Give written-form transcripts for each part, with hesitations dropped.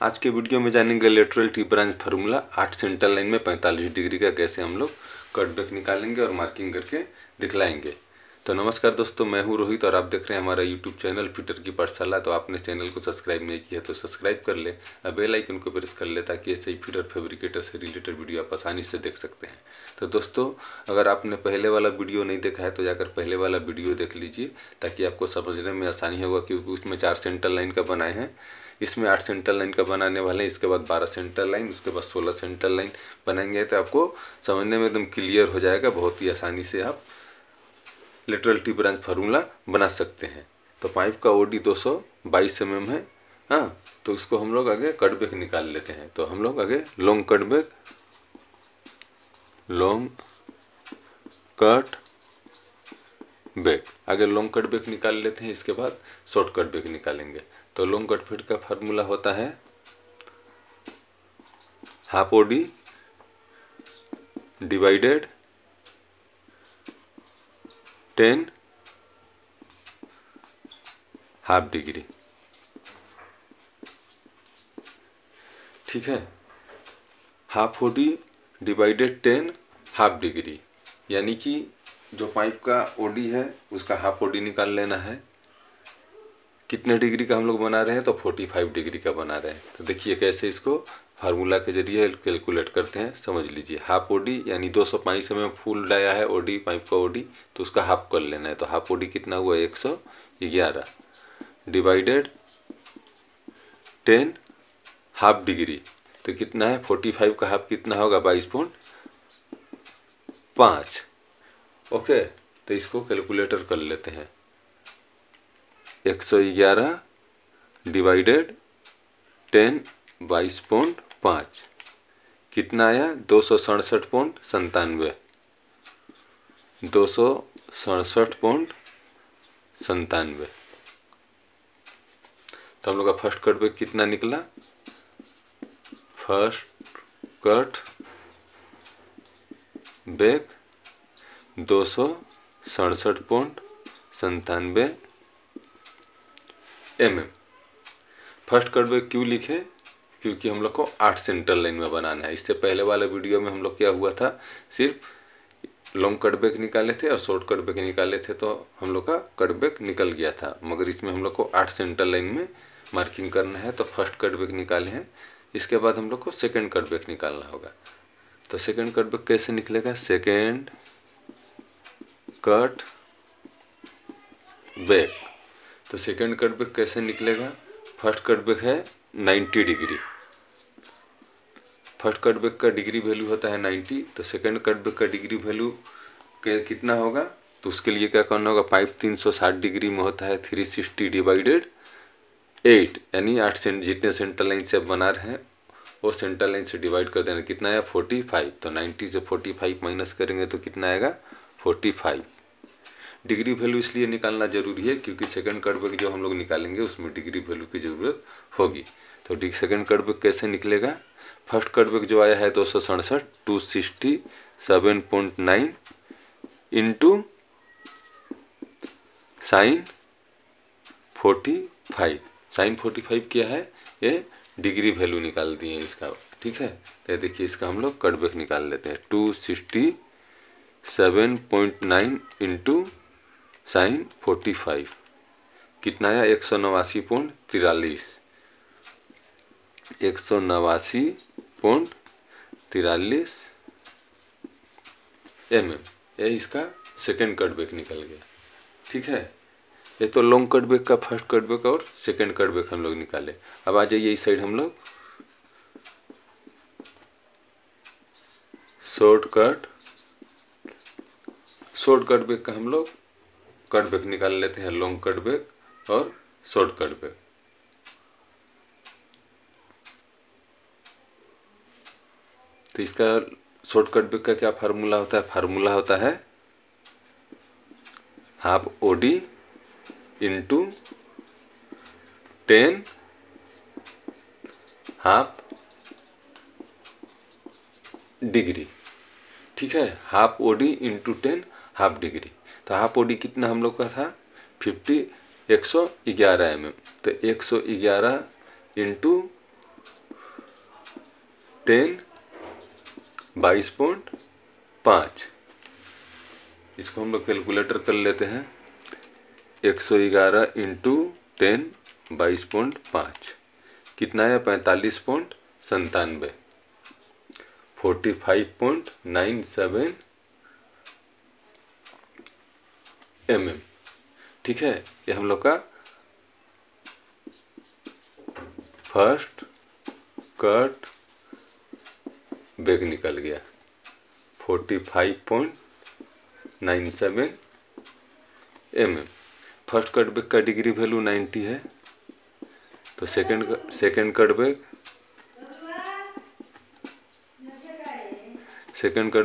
आज के वीडियो में जानेंगे lateral T branch formula 8 centre line में 45 डिग्री का कैसे हम लोग कट बैक निकालेंगे और मार्किंग करके दिखलाएंगे। तो नमस्कार दोस्तों, मैं हूं रोहित और आप देख रहे हैं हमारा यूट्यूब चैनल फिटर की पाठशाला। तो आपने चैनल को सब्सक्राइब नहीं किया तो सब्सक्राइब कर ले, बेल आइकन को प्रेस कर ले ताकि ऐसे ही फिटर फैब्रिकेटर से रिलेटेड वीडियो आप आसानी से देख सकते हैं। तो दोस्तों, अगर आपने पहले वाला वीडियो नहीं देखा है तो जाकर पहले वाला वीडियो देख लीजिए ताकि आपको समझने में आसानी होगा, क्योंकि उसमें 4 सेंटर लाइन का बनाए हैं, इसमें 8 सेंटर लाइन का बनाने वाले हैं, इसके बाद 12 सेंटर लाइन, उसके बाद 16 सेंटर लाइन बनाएंगे। तो आपको समझने में एकदम क्लियर हो जाएगा, बहुत ही आसानी से आप लेटरल टी ब्रांच फार्मूला बना सकते हैं। तो पाइप का ओडी 222 mm है। हाँ, तो इसको हम लोग आगे कट बैक निकाल लेते हैं। तो हम लोग आगे लॉन्ग कट बैक आगे लॉन्ग कट बैक निकाल लेते हैं। इसके बाद शॉर्ट कट बैक निकालेंगे। तो लॉन्ग कट बैक का फार्मूला होता है half OD divided 10 half degree. ठीक है, half OD divided 10 half degree, यानी कि जो पाइप का ओडी है उसका हाफ ओडी निकाल लेना है। कितने डिग्री का हम लोग बना रहे हैं, तो 45 डिग्री का बना रहे हैं। तो देखिए कैसे इसको फार्मूला के जरिए कैलकुलेट करते हैं, समझ लीजिए। हाफ ओडी यानी 205 mm फुल डाया है ओडी, पाइप का ओडी, तो उसका हाफ कर लेना है। तो हाफ ओडी कितना हुआ, 111 डिवाइडेड 10 हाफ डिग्री, तो कितना है 45 का हाफ कितना होगा, 22.5। ओके, तो इसको कैलकुलेटर कर लेते हैं। 111 डिवाइडेड 10 22.5 कितना आया, 267.97। 267.97। तो हम लोग का फर्स्ट कट बैक कितना निकला, first cut back 267.97 mm। First cut back क्यों लिखे, क्योंकि हम लोग को 8 सेंटर लाइन में बनाना है। इससे पहले वाले वीडियो में हम लोग क्या हुआ था, सिर्फ लॉन्ग कट बैक निकाले थे और शॉर्ट कट बैक निकाले थे, तो हम लोग का कट बैक निकल गया था। मगर इसमें हम लोग को 8 सेंटर लाइन में मार्किंग करना है। तो फर्स्ट कट बैक निकाले हैं, इसके बाद हम लोग को सेकेंड कट बैक निकालना होगा। तो सेकेंड कट बैक कैसे निकलेगा, सेकेंड कट बैक। तो सेकेंड कट बैक कैसे निकलेगा, फर्स्ट कट बैक है 90 डिग्री, फर्स्ट कट बैक का डिग्री वैल्यू होता है 90। तो सेकेंड कट बैक का डिग्री वैल्यू कितना होगा, तो उसके लिए क्या करना होगा, पाइप 360 डिग्री में होता है, 360 डिवाइडेड 8, यानी 8 जितने सेंटर लाइन से बना रहे हैं वो सेंटर लाइन से डिवाइड कर देना। कितना आया, 45। तो 90 से 45 माइनस करेंगे तो कितना आएगा, 45। डिग्री वैल्यू इसलिए निकालना जरूरी है क्योंकि सेकंड कट बैक जो हम लोग निकालेंगे उसमें डिग्री वैल्यू की ज़रूरत होगी। तो सेकंड कट बैक कैसे निकलेगा, फर्स्ट कट बैक जो आया है 267 267.9 इंटू साइन 45। साइन 45 क्या है, ये डिग्री वैल्यू निकाल दिए इसका। ठीक है, तो देखिए इसका हम लोग कट बैक निकाल लेते हैं। 267.9 इंटू साइन 45 कितना आया, 189.43। 189.43 mm, ये इसका सेकेंड कट बैक निकल गया। ठीक है, ये तो लॉन्ग कट बैक का फर्स्ट कट बैक और सेकेंड कट बैक हम लोग निकाले। अब आ जाइए इस साइड, हम लोग शॉर्ट कट बैक का हम लोग कट बैक निकाल लेते हैं, लॉन्ग कट बैक और शॉर्ट कट बैक। तो इसका शॉर्ट कट बैक का क्या फार्मूला होता है, फार्मूला होता है half OD into 10 half degree. ठीक है, half OD into 10 half degree. तो हाफ ओडी कितना हम लोग का था, 111 mm। तो 111 इंटू 10 22.5। इसको हम लोग कैलकुलेटर कर लेते हैं। 111 इंटू 10 22.5 कितना है? 45.97 45.97 mm। ठीक है, ये हम लोग का फर्स्ट कट बैक निकल गया 45.97 mm। फर्स्ट कट बैक का डिग्री वैल्यू 90 है, तो सेकंड कट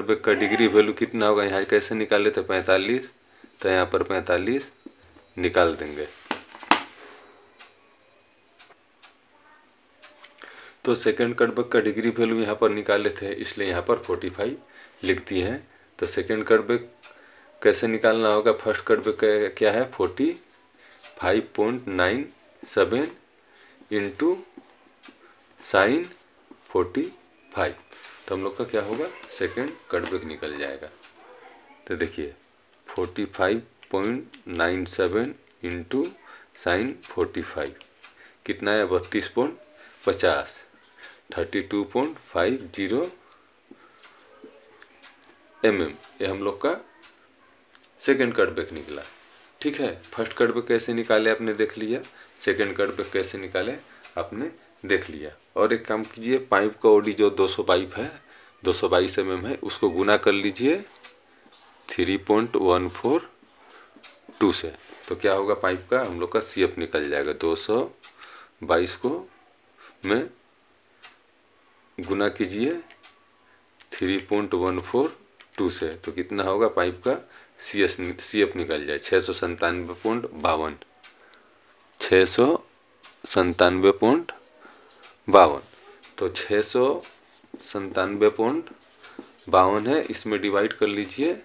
बैक का डिग्री वैल्यू कितना होगा? यहाँ कैसे निकाले थे? 45, तो यहाँ पर 45 निकाल देंगे। तो सेकंड कट बैक का डिग्री वैल्यू यहाँ पर निकाले थे, इसलिए यहाँ पर 45 लिख दिए हैं। तो सेकंड कट बैक कैसे निकालना होगा? फर्स्ट कट बैक क्या है? 45.97 इंटू साइन 45, तो हम लोग का क्या होगा? सेकंड कट बैक निकल जाएगा। तो देखिए 45.97 इंटू साइन 45 कितना है? 32.50 32.50 mm। ये हम लोग का सेकंड कट बैक निकला। ठीक है, फर्स्ट कट बैक कैसे निकाले आपने देख लिया, सेकंड कट बैक कैसे निकाले आपने देख लिया। और एक काम कीजिए, पाइप का ओडी जो 200 पाइप है 222 mm है, उसको गुना कर लीजिए 3.142 से, तो क्या होगा? पाइप का हम लोग का CF निकल जाएगा। 222 को में गुना कीजिए 3.142 से, तो कितना होगा? पाइप का CF निकल जाए 697.52 697.52। तो 697.52 है, इसमें डिवाइड कर लीजिए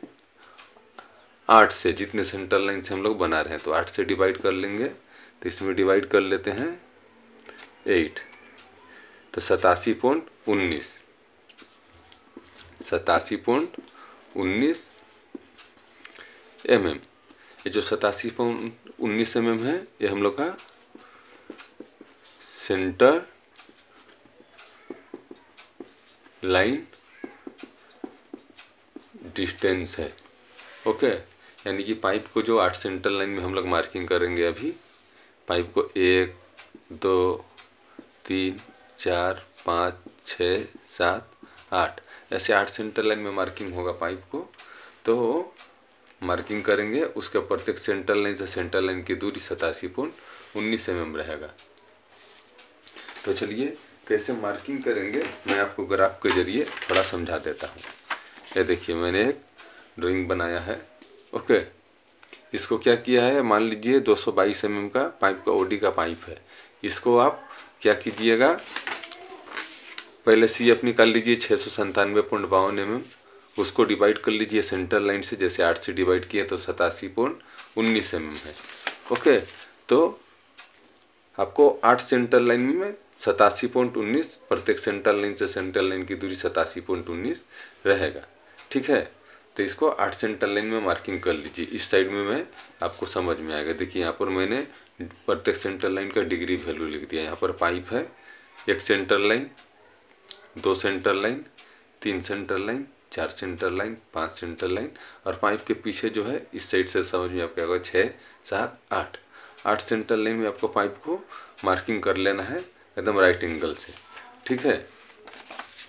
8 से, जितने सेंट्रल लाइन से हम लोग बना रहे हैं, तो 8 से डिवाइड कर लेंगे। तो इसमें डिवाइड कर लेते हैं 8, तो 87.19 mm। ये जो 87.19 mm है, ये हम लोग का सेंटर लाइन डिस्टेंस है। ओके, यानी कि पाइप को जो 8 सेंट्रल लाइन में हम लोग मार्किंग करेंगे, अभी पाइप को 1 2 3 4 5 6 7 8 ऐसे 8 सेंट्रल लाइन में मार्किंग होगा पाइप को। तो मार्किंग करेंगे, उसके प्रत्येक सेंट्रल लाइन से सेंट्रल लाइन की दूरी 87.19 mm रहेगा। तो चलिए कैसे मार्किंग करेंगे मैं आपको ग्राफ के जरिए थोड़ा समझा देता हूँ। ये देखिए, मैंने एक ड्राइंग बनाया है। ओके, इसको क्या किया है? मान लीजिए 222 mm का पाइप का ओडी का पाइप है। इसको आप क्या कीजिएगा? पहले CF निकाल लीजिए 697.52 mm, उसको डिवाइड कर लीजिए सेंट्रल लाइन से, जैसे 8 से डिवाइड किए तो 87.19 mm है। ओके, तो आपको 8 सेंट्रल लाइन में 87.19, प्रत्येक सेंट्रल लाइन से सेंट्रल लाइन की दूरी 87.19 रहेगा। ठीक है, तो इसको 8 सेंट्रल लाइन में मार्किंग कर लीजिए। इस साइड में मैं आपको समझ में आएगा। देखिए यहाँ पर मैंने प्रत्येक सेंट्रल लाइन का डिग्री वैल्यू लिख दिया। यहाँ पर पाइप है, 1 central line, 2 central line, 3 central line, 4 central line, 5 central line, और पाइप के पीछे जो है इस साइड से समझ में आपको आएगा 6 7 8 सेंट्रल लाइन में आपको पाइप को मार्किंग कर लेना है एकदम राइट एंगल से। ठीक है,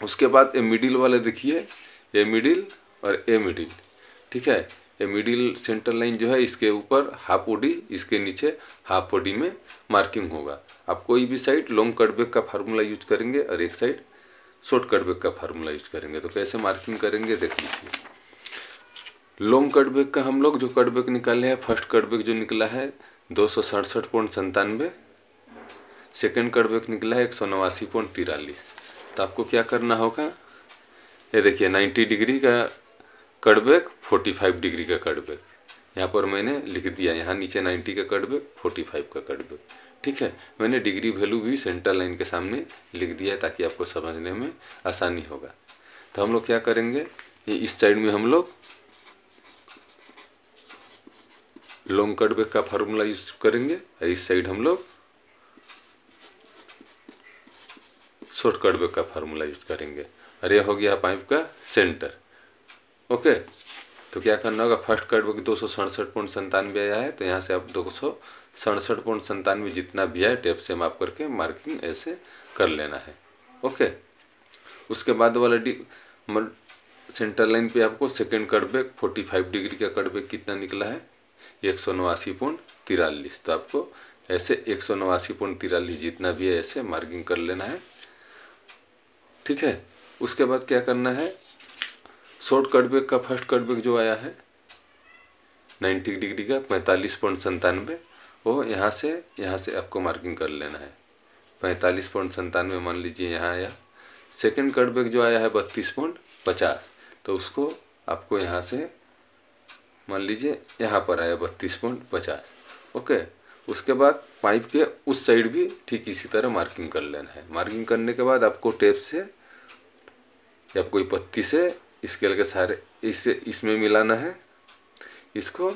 उसके बाद ये मिडिल वाले देखिए, ये मिडिल और ए मिडिल। ठीक है, ये मिडिल सेंट्रल लाइन जो है इसके ऊपर हाफ ओडी, इसके नीचे हाफ ओडी में मार्किंग होगा। आप कोई भी साइड लॉन्ग कटबैक का फार्मूला यूज करेंगे और एक साइड शॉर्ट कटबैक का फार्मूला यूज करेंगे। तो कैसे मार्किंग करेंगे देख लीजिए। लॉन्ग कटबैक का हम लोग जो कटबैक निकाले हैं, फर्स्ट कटबैक जो निकला है 267.97, सेकेंड कटबैक निकला है 189.43। तो आपको क्या करना होगा? ये देखिए 90 डिग्री का कटबैक, 45 डिग्री का कटबैक यहाँ पर मैंने लिख दिया। यहाँ नीचे 90 का कटबैक, 45 का कटबैक। ठीक है, मैंने डिग्री वैल्यू भी सेंटर लाइन के सामने लिख दिया है ताकि आपको समझने में आसानी होगा। तो हम लोग क्या करेंगे, ये इस साइड में हम लोग लॉन्ग कट बैक का फार्मूला यूज करेंगे और इस साइड हम लोग शॉर्ट कट बैक का फार्मूला यूज करेंगे। और यह हो गया पाइप का सेंटर। ओके, तो क्या करना होगा, फर्स्ट कट बैक 267.97 आया है, तो यहाँ से आप 267.97 जितना भी है टेप से माप करके मार्किंग ऐसे कर लेना है। ओके, उसके बाद वाला सेंटर लाइन पे आपको सेकेंड कट बैक 45 डिग्री का कट बैक कितना निकला है, 189.43। तो आपको ऐसे 189.43 जितना भी है ऐसे मार्किंग कर लेना है। ठीक है, उसके बाद क्या करना है, शॉर्ट कट बैक का फर्स्ट कट बैक जो आया है 90 डिग्री का 45.97, वो यहाँ से आपको मार्किंग कर लेना है। 45.97 मान लीजिए यहाँ आया। सेकेंड कट बैक जो आया है 32.50, तो उसको आपको यहाँ से मान लीजिए यहाँ पर आया 32.50। ओके, उसके बाद पाइप के उस साइड भी ठीक इसी तरह मार्किंग कर लेना है। मार्किंग करने के बाद आपको टेप से या कोई पत्ती से स्केल के सहारे इसमें मिलाना है, इसको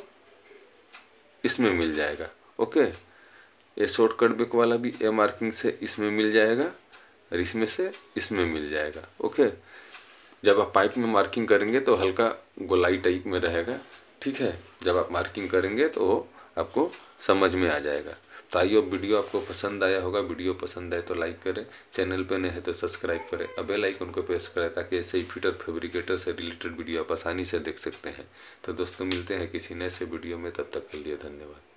इसमें मिल जाएगा। ओके, ये शॉर्ट कट बैक वाला भी ए मार्किंग से इसमें मिल जाएगा और इसमें से इसमें मिल जाएगा। ओके, जब आप पाइप में मार्किंग करेंगे तो हल्का गोलाई टाइप में रहेगा। ठीक है, जब आप मार्किंग करेंगे तो वो आपको समझ में आ जाएगा। तो आइए, वीडियो आपको पसंद आया होगा। वीडियो पसंद आए तो लाइक करें, चैनल पे नए हैं तो सब्सक्राइब करें, और बेल आइकन को प्रेस करें ताकि ऐसे ही फिटर फैब्रिकेटर से रिलेटेड वीडियो आप आसानी से देख सकते हैं। तो दोस्तों, मिलते हैं किसी नए से वीडियो में, तब तक के लिए धन्यवाद।